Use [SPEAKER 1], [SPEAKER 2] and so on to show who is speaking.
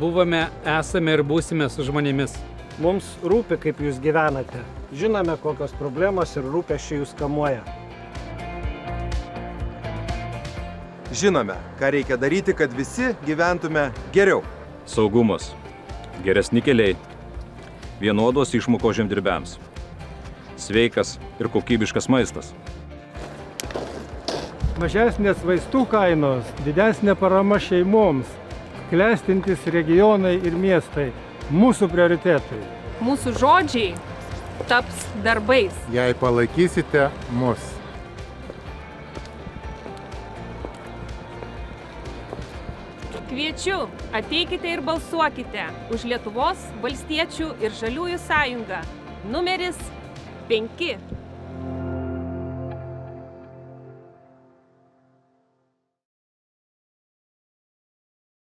[SPEAKER 1] Buvome, esame ir būsime su žmonėmis.
[SPEAKER 2] Mums rūpi, kaip jūs gyvenate. Žinome, kokios problemos ir rūpesčiai jūs kamuoja.
[SPEAKER 3] Žinome, ką reikia daryti, kad visi gyventume geriau.
[SPEAKER 4] Saugumas, geresni keliai, vienodos išmokos žemdirbiams, sveikas ir kokybiškas maistas.
[SPEAKER 5] Mažesnės vaistų kainos, didesnė parama šeimoms, klestintis regionai ir miestai – mūsų prioritetai.
[SPEAKER 6] Mūsų žodžiai taps darbais.
[SPEAKER 7] Jei palaikysite mus.
[SPEAKER 6] Kviečiu, ateikite ir balsuokite už Lietuvos valstiečių ir žaliųjų sąjungą. Numeris 5.